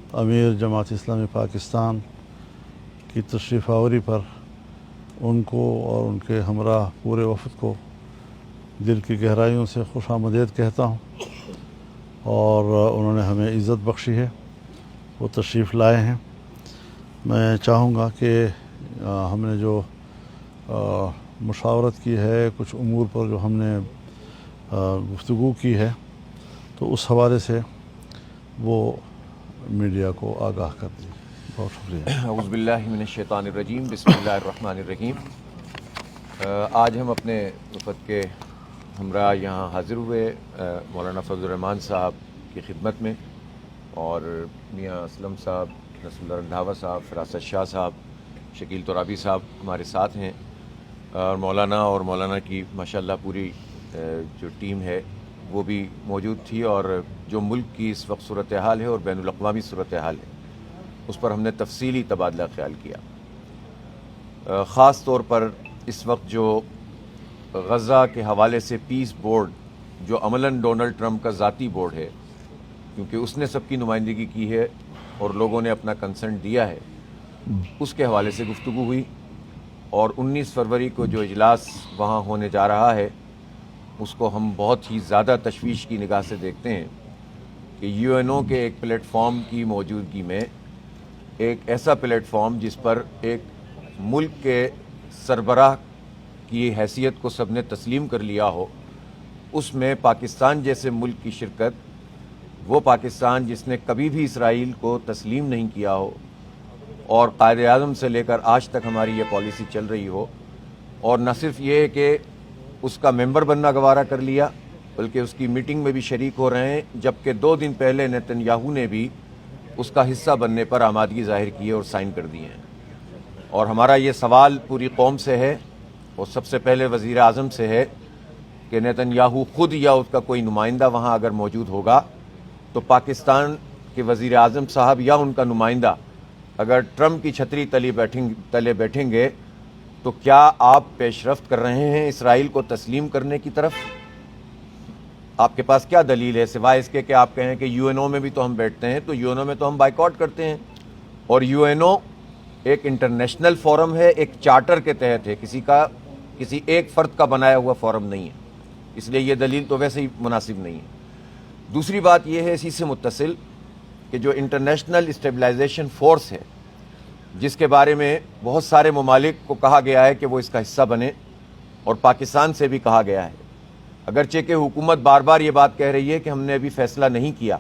अमीर जमात इस्लामी पाकिस्तान की तशरीफ़ आवरी पर उनको और उनके हमरा पूरे वफ़द को दिल की गहराइयों से खुशामदीद कहता हूँ। और उन्होंने हमें इज़्ज़त बख्शी है, वो तशरीफ़ लाए हैं। मैं चाहूँगा कि हमने जो मुशावरत की है, कुछ उमूर पर जो हमने गुफ्तगू की है, तो उस हवाले से वो मीडिया को आगाह कर दी। बहुत शुक्रिया। औज़ु बिल्लाहि मिनश शैतानिर रजीम, बिस्मिल्लाहिर रहमानिर रहीम। आज हम अपने वफ़द के हमरा यहाँ हाज़िर हुए मौलाना फज़लुर रहमान साहब की खिदमत में, और मियाँ असलम साहब, नसरुल्लाह रंधावा साहब, फ़रासत शाह साहब, शकील तुराबी साहब हमारे साथ हैं, और मौलाना की माशाअल्लाह पूरी जो टीम है वो भी मौजूद थी। और जो मुल्क की इस वक्त सूरत हाल है और बैनुल अक़वामी सूरत हाल है, उस पर हमने तफसीली तबादला ख्याल किया। ख़ास तौर पर इस वक्त जो गज़ा के हवाले से पीस बोर्ड, जो अमलन डोनाल्ड ट्रंप का ज़ाती बोर्ड है, क्योंकि उसने सबकी नुमाइंदगी की है और लोगों ने अपना कंसेंट दिया है, उसके हवाले से गुफ्तगू हुई। और 19 फरवरी को जो इजलास वहाँ होने जा रहा है, उसको हम बहुत ही ज़्यादा तशवीश की निगाह से देखते हैं कि यूएनओ के एक प्लेटफॉर्म की मौजूदगी में, एक ऐसा प्लेटफॉर्म जिस पर एक मुल्क के सरबराह की हैसियत को सबने तस्लीम कर लिया हो, उसमें पाकिस्तान जैसे मुल्क की शिरकत, वो पाकिस्तान जिसने कभी भी इसराइल को तस्लीम नहीं किया हो और कायदे आज़म से लेकर आज तक हमारी ये पॉलिसी चल रही हो, और न सिर्फ ये कि उसका मेंबर बनना गवारा कर लिया, बल्कि उसकी मीटिंग में भी शरीक हो रहे हैं, जबकि 2 दिन पहले नेतन्याहू ने भी उसका हिस्सा बनने पर आमादगी ज़ाहिर की है और साइन कर दिए हैं। और हमारा ये सवाल पूरी कौम से है, और सबसे पहले वज़ीर आज़म से है कि नेतन्याहू खुद या उसका कोई नुमाइंदा वहाँ अगर मौजूद होगा, तो पाकिस्तान के वज़ीर आज़म साहब या उनका नुमाइंदा अगर ट्रंप की छतरी तले बैठेंगे, तो क्या आप पेशरफ्त कर रहे हैं इसराइल को तस्लीम करने की तरफ? आपके पास क्या दलील है सिवाय इसके कि आप कहें कि यूएनओ में भी तो हम बैठते हैं, तो यूएनओ में तो हम बाइकआउट करते हैं, और यूएनओ एक इंटरनेशनल फोरम है, एक चार्टर के तहत है, किसी एक फ़र्द का बनाया हुआ फोरम नहीं है, इसलिए ये दलील तो वैसे ही मुनासिब नहीं है। दूसरी बात यह है इसी से मुत्तसिल कि जो इंटरनेशनल स्टेबलाइजेशन फोर्स है, जिसके बारे में बहुत सारे ममालिक को कहा गया है कि वो इसका हिस्सा बने, और पाकिस्तान से भी कहा गया है, अगरचे कि हुकूमत बार बार ये बात कह रही है कि हमने अभी फ़ैसला नहीं किया,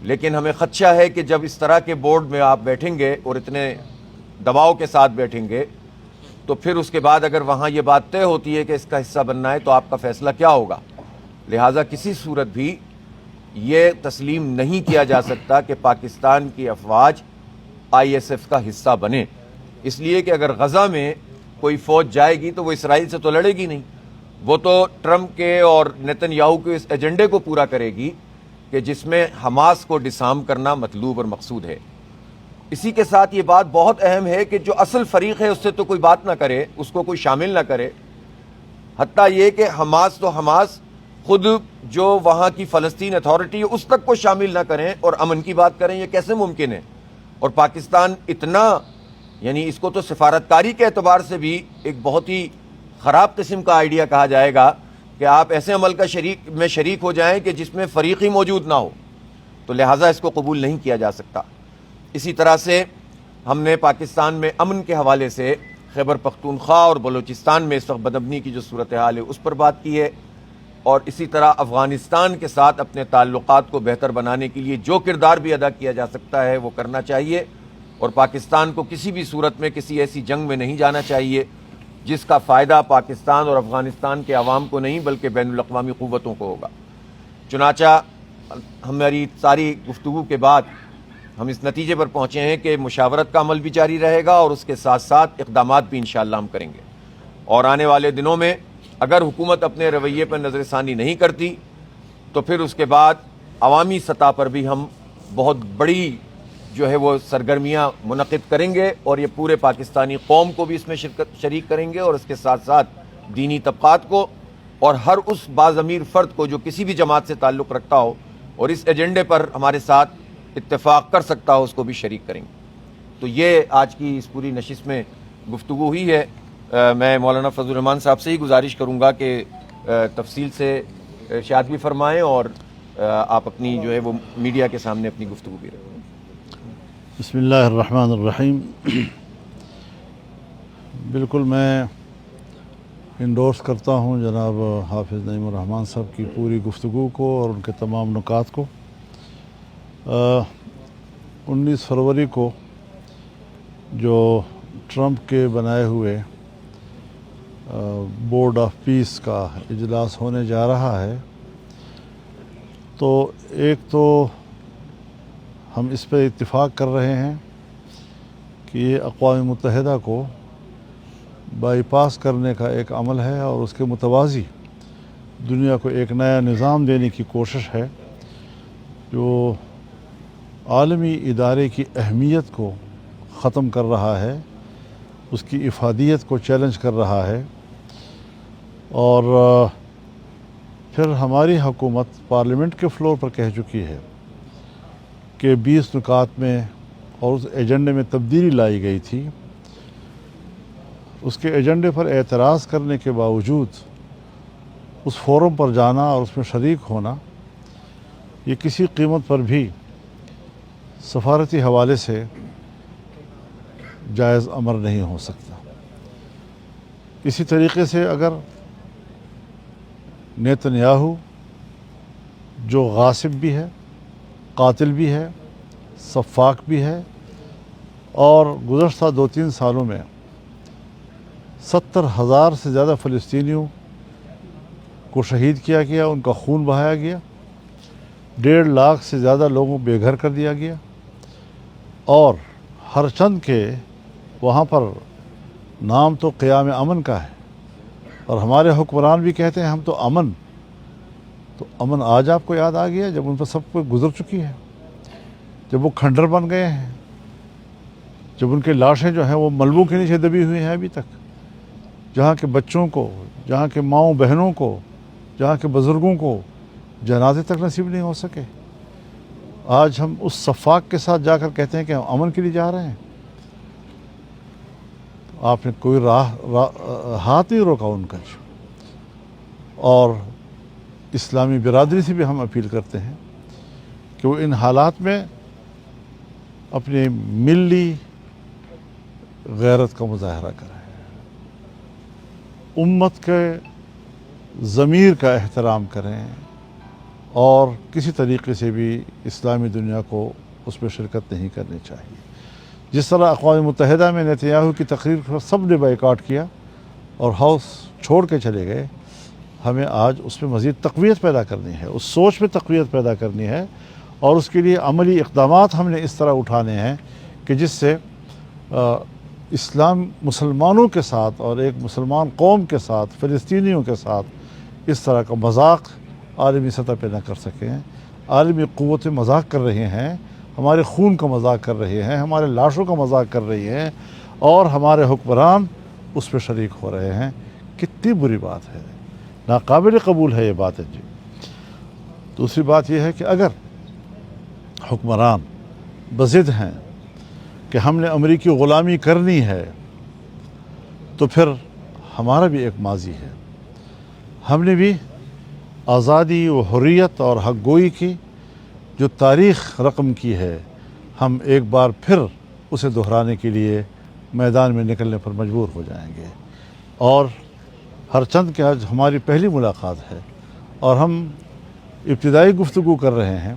लेकिन हमें ख़दशा है कि जब इस तरह के बोर्ड में आप बैठेंगे और इतने दबाव के साथ बैठेंगे, तो फिर उसके बाद अगर वहाँ ये बात तय होती है कि इसका हिस्सा बनना है, तो आपका फ़ैसला क्या होगा? लिहाजा किसी सूरत भी ये तस्लीम नहीं किया जा सकता कि पाकिस्तान की अफवाज ISF का हिस्सा बने, इसलिए कि अगर गज़ा में कोई फ़ौज जाएगी तो वो इसराइल से तो लड़ेगी नहीं, वो तो ट्रंप के और नेतन्याहू के इस एजेंडे को पूरा करेगी कि जिसमें हमास को डिसार्म करना मतलूब और मकसूद है। इसी के साथ ये बात बहुत अहम है कि जो असल फरीक है उससे तो कोई बात ना करे, उसको कोई शामिल ना करे, हत्ता ये कि हमास तो हमास खुद जो वहाँ की फ़लस्तीन अथॉरिटी है उस तक को शामिल ना करें और अमन की बात करें, ये कैसे मुमकिन है? और पाकिस्तान इतना, यानी इसको तो सिफारतकारी के एतबार से भी एक बहुत ही ख़राब किस्म का आइडिया कहा जाएगा कि आप ऐसे अमल का शरीक हो जाएं कि जिसमें फ़रीक ही मौजूद ना हो, तो लिहाजा इसको कबूल नहीं किया जा सकता। इसी तरह से हमने पाकिस्तान में अमन के हवाले से खैबर पख्तूनख्वा और बलूचिस्तान में इस वक्त बदअमनी की जो सूरत हाल है उस पर बात की है, और इसी तरह अफ़गानिस्तान के साथ अपने ताल्लुकात को बेहतर बनाने के लिए जो किरदार भी अदा किया जा सकता है वो करना चाहिए, और पाकिस्तान को किसी भी सूरत में किसी ऐसी जंग में नहीं जाना चाहिए जिसका फ़ायदा पाकिस्तान और अफ़गानिस्तान के अवाम को नहीं बल्कि बैनुल अक़वामी क़ुव्वतों को होगा। चुनाचा हमारी सारी गुफ्तगू के बाद हम इस नतीजे पर पहुँचे हैं कि मुशावरत का अमल भी जारी रहेगा और उसके साथ साथ इक़दामात भी इंशाअल्लाह हम करेंगे, और आने वाले दिनों में अगर हुकूमत अपने रवैये पर नज़रसानी नहीं करती तो फिर उसके बाद अवामी सतह पर भी हम बहुत बड़ी जो है वो सरगर्मियाँ मुनक़िद करेंगे, और ये पूरे पाकिस्तानी कौम को भी इसमें शरीक करेंगे, और इसके साथ साथ दीनी तबक़ात को और हर उस बाज़मीर फ़र्द को जो किसी भी जमात से ताल्लुक़ रखता हो और इस एजेंडे पर हमारे साथ اتفاق کر سکتا ہو اس کو بھی شریک کریں گے۔ تو یہ آج کی اس پوری نشست میں گفتگو ہوئی ہے۔ میں مولانا فضل الرحمان صاحب سے ہی گزارش کروں گا کہ تفصیل سے ارشاد بھی فرمائیں اور آپ اپنی جو ہے وہ میڈیا کے سامنے اپنی گفتگو بھی رکھیں۔ بسم اللہ الرحمن الرحیم۔ بالکل میں انڈورس کرتا ہوں جناب حافظ نعیم الرحمان صاحب کی پوری گفتگو کو اور ان کے تمام نکات کو۔ 19 فروری کو جو ٹرمپ کے بنائے ہوئے بورڈ آف پیس کا اجلاس ہونے جا رہا ہے، تو ایک تو ہم اس پہ اتفاق کر رہے ہیں کہ یہ اقوام متحدہ کو بائی پاس کرنے کا ایک عمل ہے اور اس کے متوازی دنیا کو ایک نیا نظام دینے کی کوشش ہے جو عالمی ادارے کی اہمیت کو ختم کر رہا ہے، اس کی افادیت کو چیلنج کر رہا ہے۔ اور پھر ہماری حکومت پارلیمنٹ کے فلور پر کہہ چکی ہے کہ 20 نکات میں اور اس ایجنڈے میں تبدیلی لائی گئی تھی۔ اس کے ایجنڈے پر اعتراض کرنے کے باوجود اس فورم پر جانا اور اس میں شریک ہونا، یہ کسی قیمت پر بھی سفارتی حوالے سے جائز امر نہیں ہو سکتا۔ اسی طریقے سے اگر نیتنیاہو جو غاصب بھی ہے، قاتل بھی ہے، سفاک بھی ہے، اور گزشتہ 2-3 سالوں میں 70,000 سے زیادہ فلسطینیوں کو شہید کیا گیا، ان کا خون بہایا گیا، 1.5 لاکھ سے زیادہ لوگوں کو بے گھر کر دیا گیا، اور ہر چند کے وہاں پر نام تو قیام امن کا ہے، اور ہمارے حکمران بھی کہتے ہیں ہم تو امن آج آپ کو یاد آ گیا جب ان پر سب کوئی گزر چکی ہے، جب وہ کھنڈر بن گئے ہیں، جب ان کے لاشیں جو ہیں وہ ملبوں کے نیچے دبی ہوئی ہیں ابھی تک، جہاں کے بچوں کو، جہاں کے ماؤں بہنوں کو، جہاں کے بزرگوں کو جنازے تک نصیب نہیں ہو سکے۔ آج ہم اس سفاک کے ساتھ جا کر کہتے ہیں کہ ہم امن کے لیے جا رہے ہیں۔ آپ نے کوئی ہاتھ نہیں روکا ان کا۔ اور اسلامی برادری سے بھی ہم اپیل کرتے ہیں کہ وہ ان حالات میں اپنی ملی غیرت کا مظاہرہ کریں، امت کے ضمیر کا احترام کریں، اور کسی طریقے سے بھی اسلامی دنیا کو اس میں شرکت نہیں کرنی چاہیے۔ جس طرح اقوام متحدہ میں نیتنیاہو کی تقریر پر سب نے بائیکاٹ کیا اور ہاؤس چھوڑ کے چلے گئے، ہمیں آج اس میں مزید تقویت پیدا کرنی ہے، اس سوچ میں تقویت پیدا کرنی ہے، اور اس کے لیے عملی اقدامات ہم نے اس طرح اٹھانے ہیں کہ جس سے اسلام مسلمانوں کے ساتھ اور ایک مسلمان قوم کے ساتھ، فلسطینیوں کے ساتھ اس طرح کا مذاق عالمی سطح پہ نہ کر سکیں۔ عالمی قوتیں مذاق کر رہی ہیں، ہمارے خون کا مذاق کر رہی ہیں، ہمارے لاشوں کا مذاق کر رہی ہیں، اور ہمارے حکمران اس پہ شریک ہو رہے ہیں۔ کتنی بری بات ہے، ناقابل قبول ہے یہ بات ہے جی۔ دوسری بات یہ ہے کہ اگر حکمران بضد ہیں کہ ہم نے امریکی غلامی کرنی ہے، تو پھر ہمارا بھی ایک ماضی ہے، ہم نے بھی آزادی و حریت اور حق گوئی کی جو تاریخ رقم کی ہے، ہم ایک بار پھر اسے دہرانے کے لیے میدان میں نکلنے پر مجبور ہو جائیں گے۔ اور ہر چند کے آج ہماری پہلی ملاقات ہے اور ہم ابتدائی گفتگو کر رہے ہیں،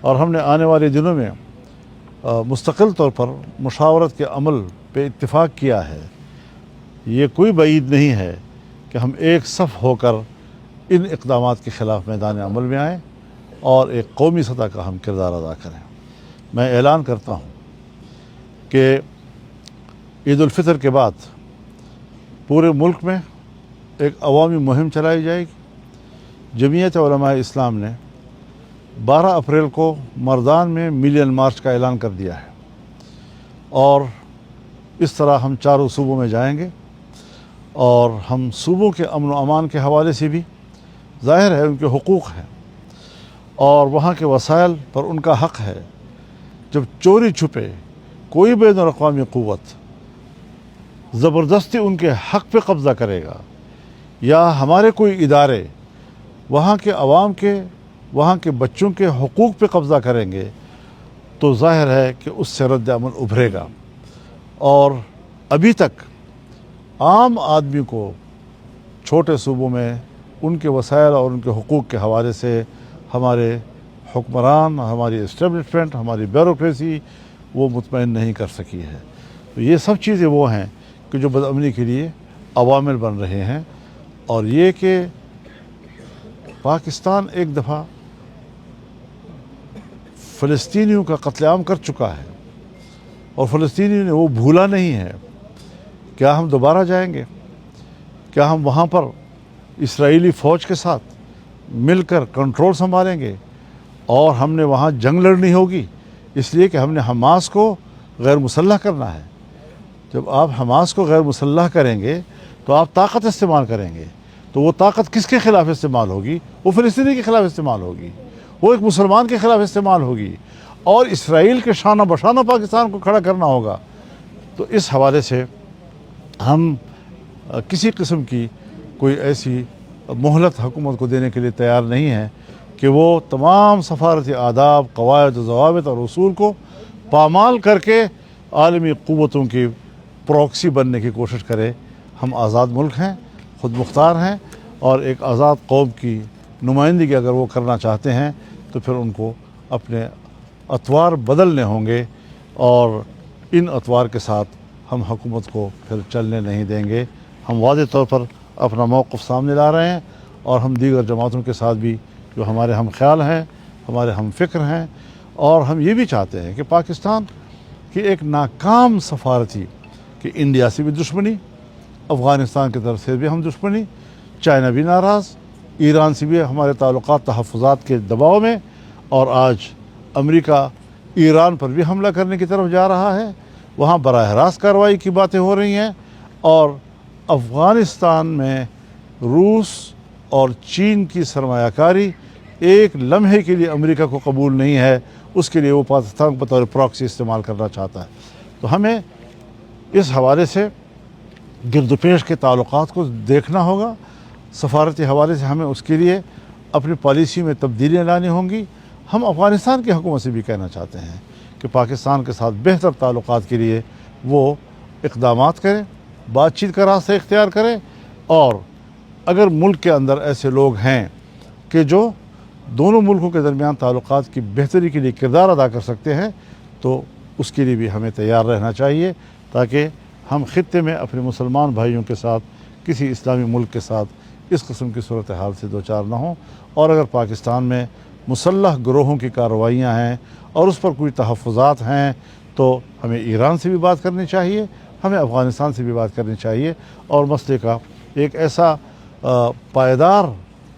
اور ہم نے آنے والے دنوں میں مستقل طور پر مشاورت کے عمل پہ اتفاق کیا ہے۔ یہ کوئی بعید نہیں ہے کہ ہم ایک صف ہو کر ان اقدامات کے خلاف میدان عمل میں آئیں اور ایک قومی سطح کا ہم کردار ادا کریں۔ میں اعلان کرتا ہوں کہ عید الفطر کے بعد پورے ملک میں ایک عوامی مہم چلائی جائے گی۔ جمعیت علماء اسلام نے 12 اپریل کو مردان میں ملین مارچ کا اعلان کر دیا ہے، اور اس طرح ہم 4 صوبوں میں جائیں گے، اور ہم صوبوں کے امن و امان کے حوالے سے بھی ظاہر ہے ان کے حقوق ہیں اور وہاں کے وسائل پر ان کا حق ہے، जब चोरी छुपे कोई बैनुल-अक़वामी क़ुव्वत ज़बरदस्ती उनके हक़ पे कब्ज़ा करेगा या हमारे कोई इदारे वहाँ के अवाम के, वहाँ के बच्चों के हुकूक पे कब्ज़ा करेंगे तो ज़ाहिर है कि उससे रद्द अमल उभरेगा। और अभी तक आम आदमी को छोटे सूबों में उनके वसाइल और उनके हुकूक के हवाले से हमारे हुक्मरान, हमारी इस्टेब्लिशमेंट, हमारी ब्यूरोक्रेसी वो मुतमईन नहीं कर सकी है। तो ये सब चीज़ें वो हैं कि जो बदअमनी के लिए अवामिल बन रहे हैं। और ये कि पाकिस्तान एक दफ़ा फ़लस्तीनियों का कत्लेआम कर चुका है और फ़लस्तीनियों ने वो भूला नहीं है। क्या हम दोबारा जाएंगे? क्या हम वहाँ पर इसराइली फ़ौज के साथ मिलकर कंट्रोल संभालेंगे? और हमने वहाँ जंग लड़नी होगी इसलिए कि हमने हमास को गैर मुसल्लह करना है। जब आप हमास को गैर मुसल्लह करेंगे तो आप ताकत इस्तेमाल करेंगे, तो वो ताकत किसके ख़िलाफ़ इस्तेमाल होगी? वो फ़लस्तीनी के ख़िलाफ़ इस्तेमाल होगी, वो एक मुसलमान के ख़िलाफ़ इस्तेमाल होगी और इसराइल के शाना बशाना पाकिस्तान को खड़ा करना होगा। तो इस हवाले से हम किसी किस्म की कोई ऐसी मोहलत हुकूमत को देने के लिए तैयार नहीं है कि वो तमाम सफारती आदाब, क़वायद, ज़वाबित और उसूल को पामाल करके आलमी क़ुव्वतों की प्रॉक्सी बनने की कोशिश करे। हम आज़ाद मुल्क हैं, ख़ुद मुख्तार हैं और एक आज़ाद कौम की नुमाइंदगी अगर वो करना चाहते हैं तो फिर उनको अपने अतवार बदलने होंगे और इन अतवार के साथ हम हुकूमत को फिर चलने नहीं देंगे। हम वाज़ेह तौर पर अपना मौक़िफ़ सामने ला रहे हैं और हम दीगर जमातों के साथ भी जो हमारे हम ख्याल हैं, हमारे हम फ़िक्र हैं और हम ये भी चाहते हैं कि पाकिस्तान की एक नाकाम सफारती कि इंडिया से भी दुश्मनी, अफ़गानिस्तान की तरफ से भी हम दुश्मनी, चाइना भी नाराज़, ईरान से भी हमारे ताल्लुक़ात तहफ़्फ़ुज़ात के दबाव में और आज अमेरिका ईरान पर भी हमला करने की तरफ जा रहा है। वहाँ बराह रास्त कार्रवाई की बातें हो रही हैं और अफ़गानिस्तान में रूस और चीन की सरमायाकारी एक लम्हे के लिए अमेरिका को कबूल नहीं है, उसके लिए वो पाकिस्तान को बतौर प्रॉक्सी इस्तेमाल करना चाहता है। तो हमें इस हवाले से गिरदपेश के ताल्लुक़ात को देखना होगा। सफारती हवाले से हमें उसके लिए अपनी पॉलिसी में तब्दीलियाँ लानी होंगी। हम अफ़गानिस्तान की हुकूमत से भी कहना चाहते हैं कि पाकिस्तान के साथ बेहतर ताल्लुक़ात के लिए वो इक़दामात करें, बातचीत का रास्ता इख्तियार करें और अगर मुल्क के अंदर ऐसे लोग हैं कि जो दोनों मुल्कों के दरमियान ताल्लुक़ात की बेहतरी के लिए किरदार अदा कर सकते हैं तो उसके लिए भी हमें तैयार रहना चाहिए ताकि हम ख़ित्ते में अपने मुसलमान भाइयों के साथ किसी इस्लामी मुल्क के साथ इस किस्म की सूरत हाल से दो चार ना हों। और अगर पाकिस्तान में मुसल्लह ग्रोहों की कार्रवाइयाँ हैं और उस पर कोई तहफ़्फ़ुज़ात हैं तो हमें ईरान से भी बात करनी चाहिए, हमें अफ़गानिस्तान से भी बात करनी चाहिए और मसले का एक ऐसा पायदार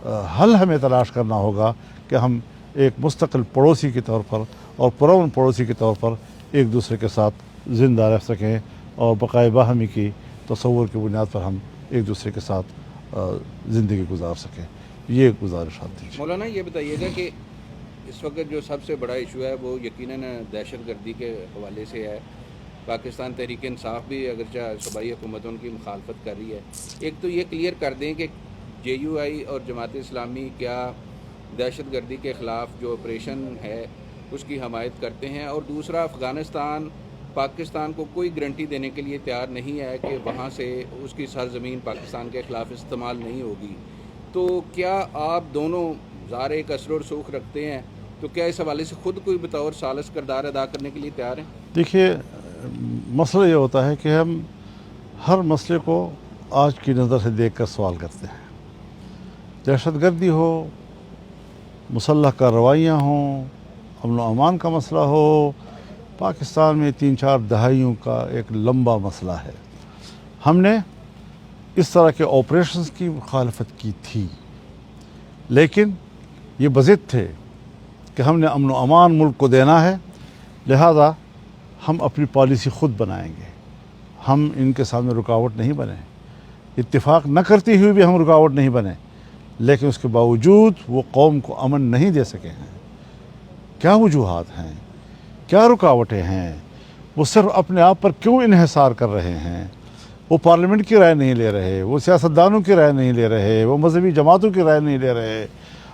हल हमें तलाश करना होगा कि हम एक मुस्तकिल पड़ोसी के तौर पर और पुरअमन पड़ोसी के तौर पर एक दूसरे के साथ ज़िंदा रह सकें और बक़ाए बाहमी की तसव्वुर की बुनियाद पर हम एक दूसरे के साथ ज़िंदगी गुजार सकें। ये गुजारिश आती है। मौलाना ये बताइएगा कि इस वक्त जो सबसे बड़ा इशू है वो यकीनन दहशतगर्दी के हवाले से है। पाकिस्तान तहरीक इंसाफ भी अगरचा सूबाई हुकूमतों की मुखालफत कर रही है। एक तो ये क्लियर कर दें कि JUI और जमात इस्लामी क्या दहशतगर्दी के ख़िलाफ़ जो ऑपरेशन है उसकी हमायत करते हैं, और दूसरा अफ़गानिस्तान पाकिस्तान को कोई गारंटी देने के लिए तैयार नहीं है कि वहाँ से उसकी सरज़मीन पाकिस्तान के ख़िलाफ़ इस्तेमाल नहीं होगी। तो क्या आप दोनों ज़ाहिर एक असर और सूख रखते हैं, तो क्या इस हवाले से ख़ुद कोई बतौर सालिस किरदार अदा करने के लिए तैयार हैं? देखिए, मसला ये होता है कि हम हर मसले को आज की नज़र से देख कर सवाल करते हैं। दहशतगर्दी हो, मुसल्लह कार्रवाइयाँ हों, अमन व अमान का मसला हो, पाकिस्तान में 3-4 दहाइयों का एक लंबा मसला है। हमने इस तरह के ऑपरेशंस की मुखालफत की थी, लेकिन ये बज़िद थे कि हमने अमन व अमान मुल्क को देना है, लिहाजा हम अपनी पॉलिसी ख़ुद बनाएंगे। हम इनके सामने रुकावट नहीं बने, इत्तेफाक न करते हुए भी हम रुकावट नहीं बने, लेकिन उसके बावजूद वो कौम को अमन नहीं दे सके हैं। क्या वजूहात हैं کیا رکاوٹیں ہیں, وہ صرف اپنے آپ پر کیوں انحصار کر رہے ہیں, وہ پارلیمنٹ کی رائے نہیں لے رہے, وہ سیاستدانوں کی رائے نہیں لے رہے, وہ مذہبی جماعتوں کی رائے نہیں لے رہے,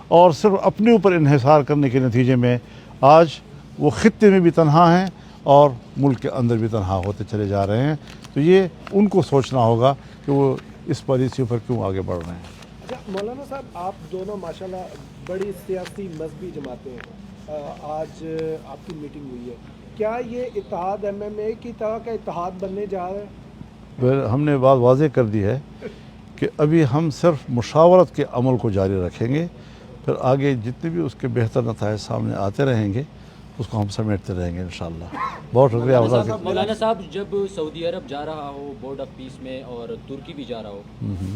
اور صرف اپنے اوپر انحصار کرنے کے نتیجے میں آج وہ خطے میں بھی تنہا ہیں اور ملک کے اندر بھی تنہا ہوتے چلے جا رہے ہیں. تو یہ ان کو سوچنا ہوگا کہ وہ اس پالیسی پر کیوں آگے بڑھ رہے ہیں. اچھا مولانا صاحب, آپ دونوں ماشاءاللہ بڑی سیاسی مذہبی جماعتیں ہیں, آج آپ کی میٹنگ ہوئی ہے, کیا یہ اتحاد ایم ایم اے کی طرح کا اتحاد بننے جا رہا ہے؟ ہم نے بات واضح کر دی ہے کہ ابھی ہم صرف مشاورت کے عمل کو جاری رکھیں گے, پھر آگے جتنے بھی اس کے بہتر نتائج سامنے آتے رہیں گے اس کو ہم سمیٹتے رہیں گے انشاءاللہ. بہت شکریہ. مولانا صاحب, جب سعودی عرب جا رہا ہو بورڈ آف پیس میں اور ترکی بھی جا رہا ہو,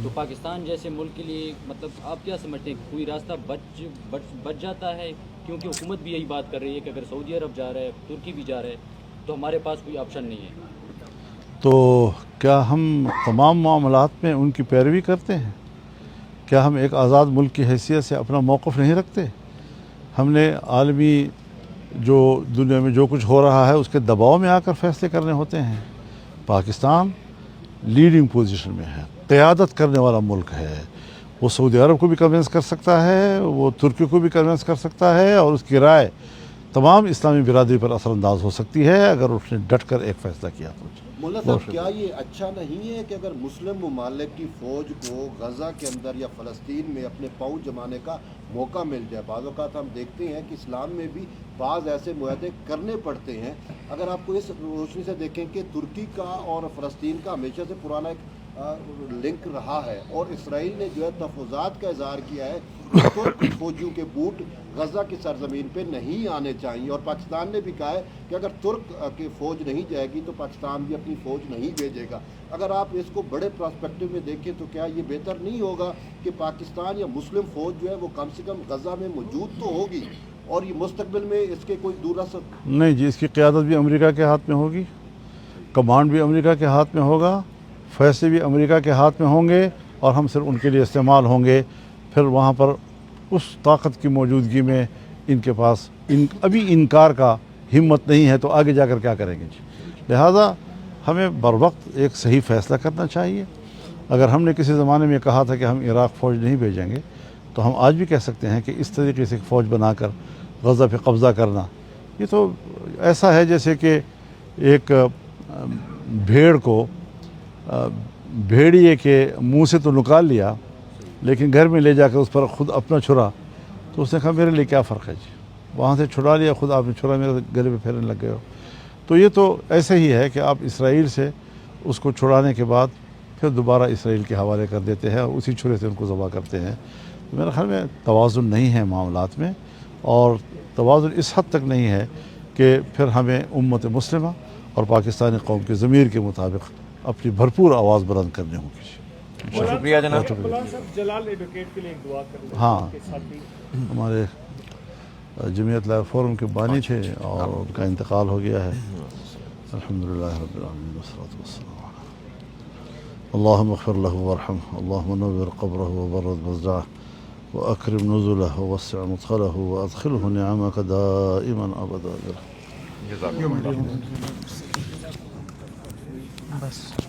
تو پاکستان جیسے ملک کے لیے مطلب آپ کیا سمجھتے ہیں, کوئی راستہ بچ جاتا ہے؟ کیونکہ حکومت بھی یہی بات کر رہی ہے کہ اگر سعودی عرب جا رہا ہے, ترکی بھی جا رہا ہے, تو ہمارے پاس کوئی آپشن نہیں ہے. تو کیا ہم تمام معاملات میں ان کی پیروی کرتے ہیں؟ کیا ہم ایک آزاد ملک کی حیثیت سے اپنا موقف نہیں رکھتے؟ ہم نے عالمی جو دنیا میں جو کچھ ہو رہا ہے اس کے دباؤ میں آ کر فیصلے کرنے ہوتے ہیں. پاکستان لیڈنگ پوزیشن میں ہے, قیادت کرنے والا ملک ہے. وہ سعودی عرب کو بھی کنونس کر سکتا ہے, وہ ترکی کو بھی کنونس کر سکتا ہے, اور اس کی رائے تمام اسلامی برادری پر اثر انداز ہو سکتی ہے اگر اس نے ڈٹ کر ایک فیصلہ کیا تو. مولانا صاحب, کیا یہ اچھا نہیں ہے کہ اگر مسلم ممالک کی فوج کو غزہ کے اندر یا فلسطین میں اپنے پاؤں جمانے کا موقع مل جائے؟ بعض اوقات ہم دیکھتے ہیں کہ اسلام میں بھی بعض ایسے معاہدے کرنے پڑتے ہیں. اگر آپ کو اس روشنی سے دیکھیں کہ ترکی کا اور فلسطین کا ہمیشہ سے پرانا ایک لنک رہا ہے, اور اسرائیل نے جو ہے تفوضات کا اظہار کیا ہے کہ ترک فوجیوں کے بوٹ غزہ کی سرزمین پہ نہیں آنے چاہیے, اور پاکستان نے بھی کہا ہے کہ اگر ترک کی فوج نہیں جائے گی تو پاکستان بھی اپنی فوج نہیں بھیجے گا. اگر آپ اس کو بڑے پراسپیکٹو میں دیکھیں تو کیا یہ بہتر نہیں ہوگا کہ پاکستان یا مسلم فوج جو ہے وہ کم سے کم غزہ میں موجود تو ہوگی, اور یہ مستقبل میں اس کے کوئی دور رسد نہیں جی, اس کی قیادت بھی امریکہ کے ہاتھ میں ہوگی, کمانڈ بھی امریکہ کے ہاتھ میں ہوگا, فیصلے بھی امریکہ کے ہاتھ میں ہوں گے, اور ہم صرف ان کے لیے استعمال ہوں گے. پھر وہاں پر اس طاقت کی موجودگی میں ان کے پاس ابھی انکار کا ہمت نہیں ہے, تو آگے جا کر کیا کریں گے جی. لہٰذا ہمیں بر وقت ایک صحیح فیصلہ کرنا چاہیے. اگر ہم نے کسی زمانے میں کہا تھا کہ ہم عراق فوج نہیں بھیجیں گے, تو ہم آج بھی کہہ سکتے ہیں کہ اس طریقے سے فوج بنا کر غزہ پہ قبضہ کرنا, یہ تو ایسا ہے جیسے کہ ایک بھیڑ کو بھیڑیے کے منہ سے تو نکال لیا, لیکن گھر میں لے جا کر اس پر خود اپنا چھرا, تو اس نے کہا میرے لیے کیا فرق ہے جی, وہاں سے چھڑا لیا, خود آپ نے چھرا میرے گلے پہ پھیرنے لگ گئے ہو. تو یہ تو ایسے ہی ہے کہ آپ اسرائیل سے اس کو چھڑانے کے بعد پھر دوبارہ اسرائیل کے حوالے کر دیتے ہیں, اور اسی چھرے سے ان کو ذبح کرتے ہیں. تو میرے خیال میں توازن نہیں ہے معاملات میں, اور توازن اس حد تک نہیں ہے کہ پھر ہمیں امت مسلمہ اور پاکستانی قوم کے ضمیر کے مطابق اپنی بھرپور آواز بلند کرنے ہوگی. شکریہ جناب. مولانا صاحب, جلال ایڈوکیٹ کے لیے ایک دعا کریں. ہاں, ہمارے جمعیت لائف فورم کے بانی تھے اور ان کا انتقال ہو گیا ہے. الحمدللہ رب العالمین والصلاة والسلام علیہ. اللہم اغفر لہ وارحمہ, اللہم نور قبرہ وبرد مضجعہ واکرم نزلہ ووسع مدخلہ وادخلہ نعمک دائما ابدا. جزاک اللہ. بس